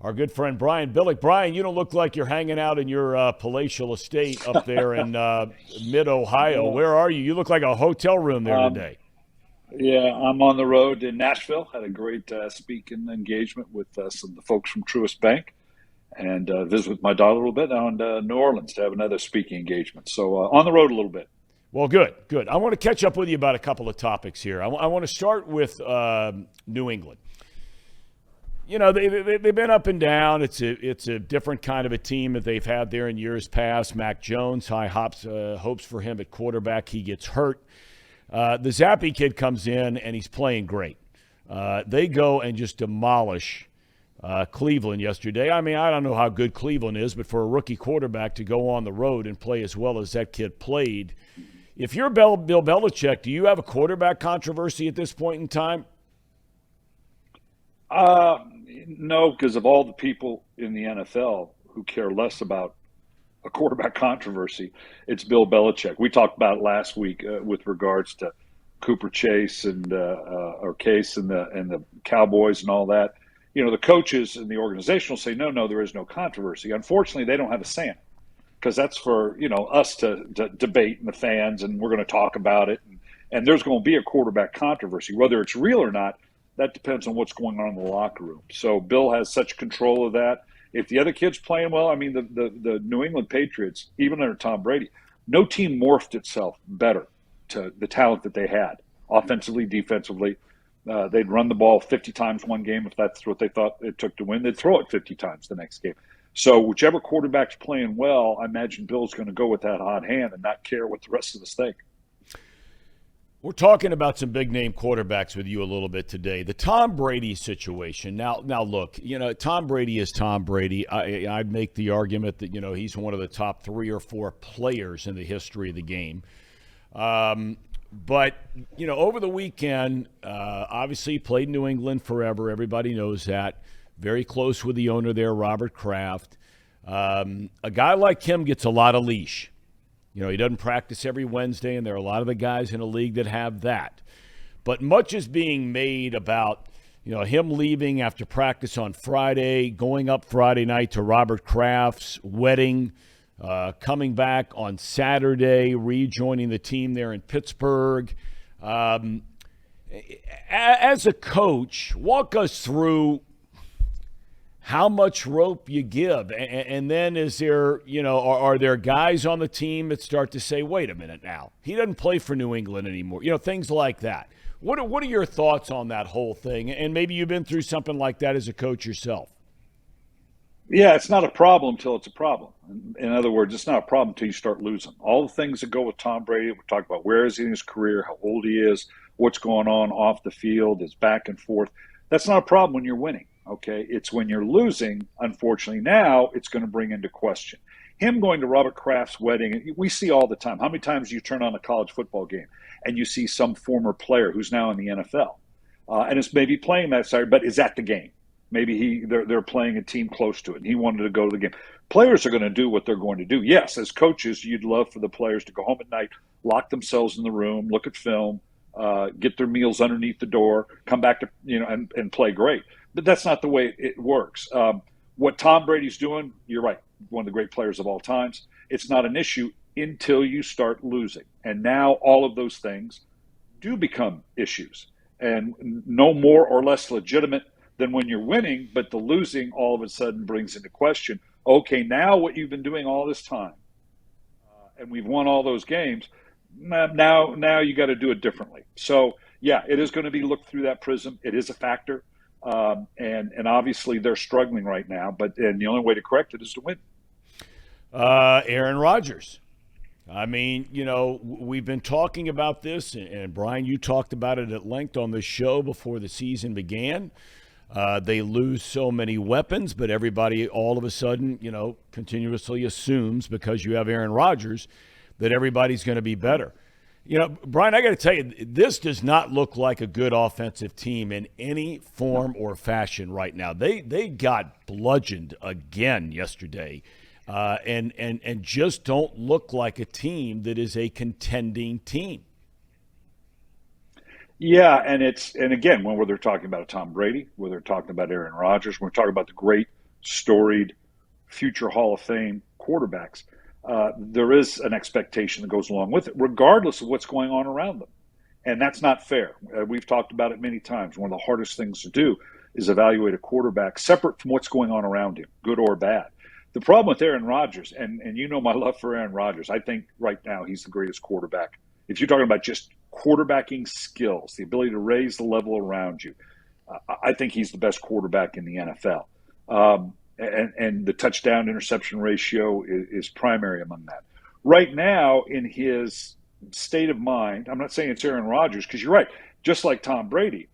our good friend Brian Billick. Brian, you don't look like you're hanging out in your palatial estate up there in mid-Ohio. Yeah. Where are you? You look like a hotel room there Um, today. yeah, I'm on the road in Nashville. Had a great speaking engagement with some of the folks from Truist Bank, and visit with my daughter a little bit now in New Orleans to have another speaking engagement. So on the road a little bit. Well, good, good. I want to catch up with you about a couple of topics here. I want to start with New England. You know, they've been up and down. It's a different kind of a team that they've had there in years past. Mac Jones, high hopes for him at quarterback. He gets hurt. The Zappy kid comes in, and he's playing great. They go and just demolish Cleveland yesterday. I mean, I don't know how good Cleveland is, but for a rookie quarterback to go on the road and play as well as that kid played, if you're Bill Belichick, do you have a quarterback controversy at this point in time? Uh, no, because of all the people in the NFL who care less about a quarterback controversy, it's Bill Belichick. We talked about it last week with regards to Cooper Chase and or Case and the Cowboys and all that. You know, the coaches and the organization will say, no, there is no controversy. Unfortunately, they don't have a say in it because that's for us to debate and the fans, and we're going to talk about it. And there's going to be a quarterback controversy, whether it's real or not. That depends on what's going on in the locker room. So Bill has such control of that. If the other kid's playing well, I mean, the New England Patriots, even under Tom Brady, no team morphed itself better to the talent that they had, offensively, defensively. They'd run the ball 50 times one game if that's what they thought it took to win. They'd throw it 50 times the next game. So whichever quarterback's playing well, I imagine Bill's going to go with that hot hand and not care what the rest of us think. We're talking about some big-name quarterbacks with you a little bit today. The Tom Brady situation. Now, look, Tom Brady is Tom Brady. I'd make the argument that, he's one of the top 3 or 4 players in the history of the game. But, over the weekend, obviously he played in New England forever. Everybody knows that. Very close with the owner there, Robert Kraft. A guy like him gets a lot of leash. He doesn't practice every Wednesday, and there are a lot of the guys in the league that have that. But much is being made about, him leaving after practice on Friday, going up Friday night to Robert Kraft's wedding, coming back on Saturday, rejoining the team there in Pittsburgh. As a coach, walk us through how much rope you give. And then is there, are there guys on the team that start to say, wait a minute now, he doesn't play for New England anymore, things like that. What are your thoughts on that whole thing? And maybe you've been through something like that as a coach yourself. Yeah, it's not a problem until it's a problem. In other words, it's not a problem until you start losing. All the things that go with Tom Brady, we talk about where is he in his career, how old he is, what's going on off the field, his back and forth. That's not a problem when you're winning. Okay, it's when you're losing, unfortunately, now it's going to bring into question. Him going to Robert Kraft's wedding, we see all the time. How many times do you turn on a college football game and you see some former player who's now in the NFL? And it's maybe playing that side, but is at the game. Maybe they're playing a team close to it, and he wanted to go to the game. Players are going to do what they're going to do. Yes, as coaches, you'd love for the players to go home at night, lock themselves in the room, look at film, get their meals underneath the door, come back to and play great. But that's not the way it works. What Tom Brady's doing, you're right, one of the great players of all times. It's not an issue until you start losing. And now all of those things do become issues, and no more or less legitimate than when you're winning, but the losing all of a sudden brings into question, okay, now what you've been doing all this time, and we've won all those games, now you got to do it differently. So, yeah, it is going to be looked through that prism. It is a factor. And obviously they're struggling right now, and the only way to correct it is to win. Aaron Rodgers. I mean, we've been talking about this, and Brian, you talked about it at length on this show before the season began. They lose so many weapons, but everybody all of a sudden, continuously assumes because you have Aaron Rodgers that everybody's going to be better. Brian, I got to tell you, this does not look like a good offensive team in any form or fashion right now. They got bludgeoned again yesterday, and just don't look like a team that is a contending team. Yeah, and again, when they're talking about Tom Brady, when they're talking about Aaron Rodgers, when we're talking about the great storied, future Hall of Fame quarterbacks, there is an expectation that goes along with it, regardless of what's going on around them. And that's not fair. We've talked about it many times. One of the hardest things to do is evaluate a quarterback separate from what's going on around him, good or bad. The problem with Aaron Rodgers, and you know my love for Aaron Rodgers, I think right now he's the greatest quarterback. If you're talking about just quarterbacking skills, the ability to raise the level around you, I think he's the best quarterback in the NFL. And the touchdown interception ratio is primary among that. Right now, in his state of mind, I'm not saying it's Aaron Rodgers, because you're right, just like Tom Brady,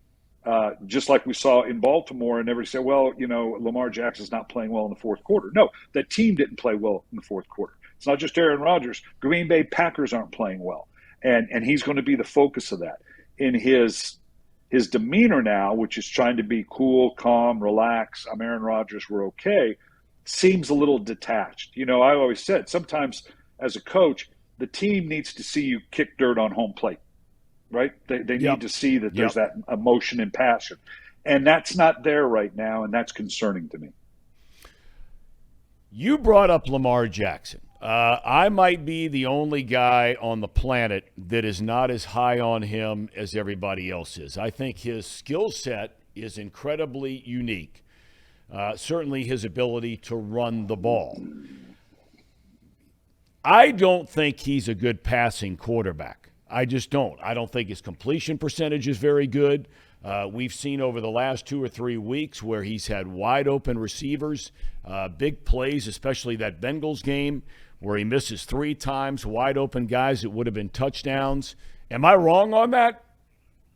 just like we saw in Baltimore, and everybody said, well, you know, Lamar Jackson's not playing well in the fourth quarter. No, that team didn't play well in the fourth quarter. It's not just Aaron Rodgers. Green Bay Packers aren't playing well, and he's going to be the focus of that. In his demeanor now, which is trying to be cool, calm, relax, I'm Aaron Rodgers, we're okay, seems a little detached. You know, I always said, sometimes as a coach, the team needs to see you kick dirt on home plate, right? They need to see that there's that emotion and passion. And that's not there right now, and that's concerning to me. You brought up Lamar Jackson. I might be the only guy on the planet that is not as high on him as everybody else is. I think his skill set is incredibly unique. Certainly his ability to run the ball. I don't think he's a good passing quarterback. I just don't. I don't think his completion percentage is very good. We've seen over the last 2 or 3 weeks where he's had wide open receivers, big plays, especially that Bengals game where he misses 3 times, wide open guys that would have been touchdowns. Am I wrong on that?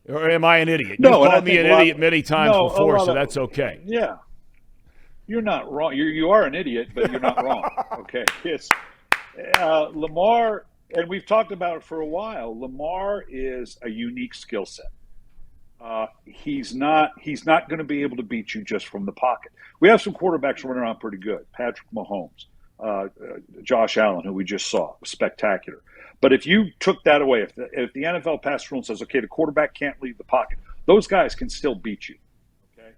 Or am I an idiot? No, you called me an idiot many times before, so that's okay. Yeah. You're not wrong. You are an idiot, but you're not wrong. Okay. Yes. Lamar, and we've talked about it for a while, Lamar is a unique skill set. He's not going to be able to beat you just from the pocket. We have some quarterbacks running around pretty good. Patrick Mahomes, Josh Allen, who we just saw, spectacular. But if you took that away, if the NFL pass rule says, okay, the quarterback can't leave the pocket, those guys can still beat you. Okay,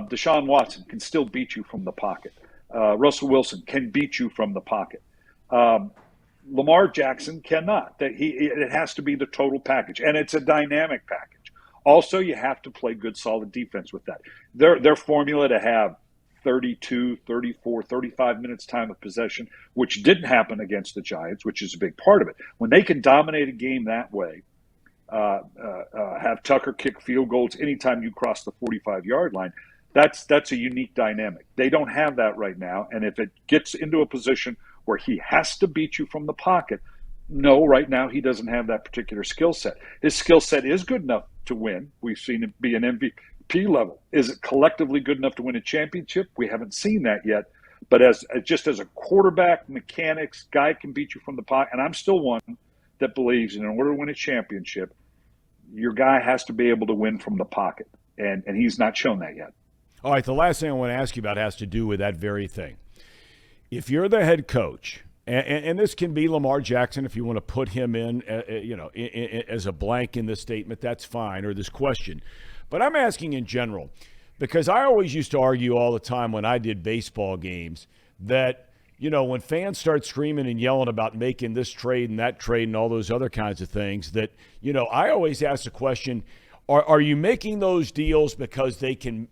Deshaun Watson can still beat you from the pocket. Russell Wilson can beat you from the pocket. Lamar Jackson cannot. It has to be the total package, and it's a dynamic package. Also, you have to play good, solid defense with that. Their formula to have 32, 34, 35 minutes time of possession, which didn't happen against the Giants, which is a big part of it. When they can dominate a game that way, have Tucker kick field goals anytime you cross the 45-yard line, that's a unique dynamic. They don't have that right now, and if it gets into a position where he has to beat you from the pocket, no, right now he doesn't have that particular skill set. His skill set is good enough to win. We've seen it be an MVP level. Is it collectively good enough to win a championship? We haven't seen that yet. But as a quarterback, mechanics, guy can beat you from the pocket. And I'm still one that believes in order to win a championship, your guy has to be able to win from the pocket. And he's not shown that yet. All right, the last thing I want to ask you about has to do with that very thing. If you're the head coach, and this can be Lamar Jackson if you want to put him in, as a blank in this statement, that's fine, or this question. But I'm asking in general, because I always used to argue all the time when I did baseball games that, when fans start screaming and yelling about making this trade and that trade and all those other kinds of things, that, I always ask the question, are you making those deals because they can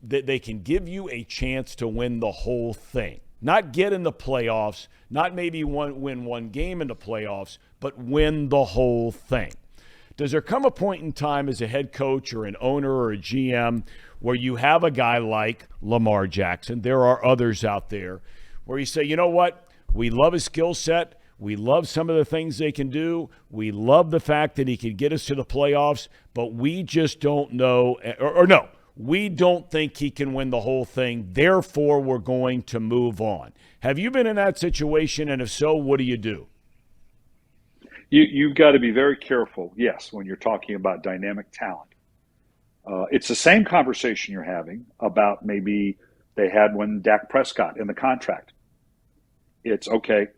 give you a chance to win the whole thing? Not get in the playoffs, not maybe win one game in the playoffs, but win the whole thing. Does there come a point in time as a head coach or an owner or a GM where you have a guy like Lamar Jackson, there are others out there, where you say, you know what, we love his skill set, we love some of the things they can do, we love the fact that he can get us to the playoffs, but we just don't know, or no, we don't think he can win the whole thing, therefore we're going to move on. Have you been in that situation, and if so, what do you do? You've got to be very careful, yes, when you're talking about dynamic talent. It's the same conversation you're having about maybe they had when Dak Prescott in the contract. It's, okay,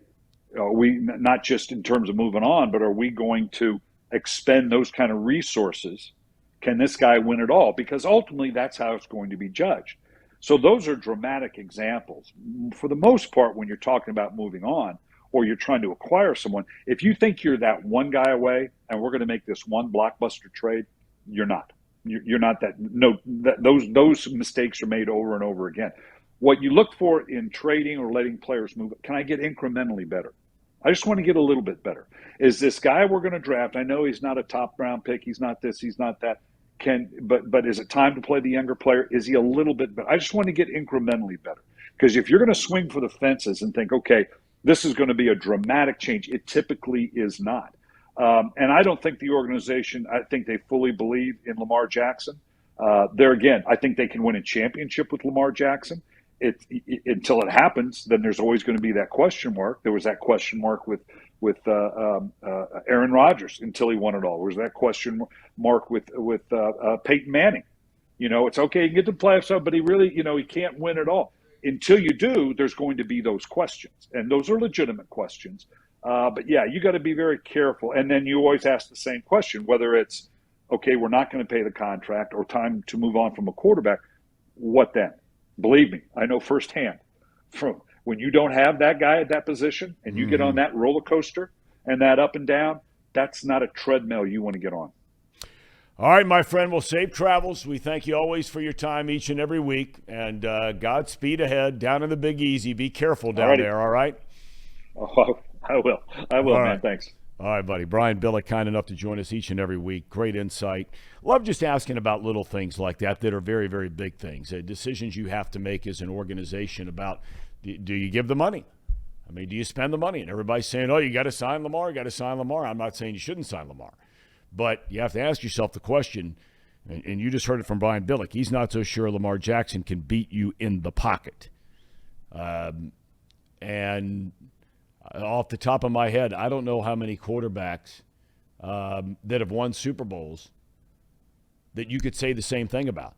are we, not just in terms of moving on, but are we going to expend those kind of resources? Can this guy win it all? Because ultimately that's how it's going to be judged. So those are dramatic examples. For the most part, when you're talking about moving on or you're trying to acquire someone, if you think you're that one guy away and we're going to make this one blockbuster trade, you're not. You're not that. No, those mistakes are made over and over again. What you look for in trading or letting players move, can I get incrementally better? I just want to get a little bit better. Is this guy we're going to draft? I know he's not a top round pick. He's not this. He's not that. But is it time to play the younger player? Is he a little bit better? I just want to get incrementally better. Because if you're going to swing for the fences and think, okay, this is going to be a dramatic change, it typically is not. And I don't think the organization, I think they fully believe in Lamar Jackson. There again, I think they can win a championship with Lamar Jackson. Until it happens, then there's always going to be that question mark. There was that question mark with Aaron Rodgers until he won it all. There was that question mark with Peyton Manning. It's okay, you can get to the playoffs, but he really, he can't win it all. Until you do, there's going to be those questions, and those are legitimate questions. But yeah, you got to be very careful. And then you always ask the same question, whether it's, okay, we're not going to pay the contract or time to move on from a quarterback. What then? Believe me, I know firsthand from when you don't have that guy at that position and you get on that roller coaster and that up and down, that's not a treadmill you want to get on. All right, my friend. Well, safe travels. We thank you always for your time each and every week. And Godspeed ahead down in the Big Easy. Be careful down there, all right? Oh, I will. All man. Right. Thanks. All right, buddy. Brian Billick, kind enough to join us each and every week. Great insight. Love just asking about little things like that are very, very big things. Decisions you have to make as an organization about, do you give the money? I mean, do you spend the money? And everybody's saying, oh, you got to sign Lamar, I'm not saying you shouldn't sign Lamar. But you have to ask yourself the question, and you just heard it from Brian Billick. He's not so sure Lamar Jackson can beat you in the pocket. And off the top of my head, I don't know how many quarterbacks that have won Super Bowls that you could say the same thing about.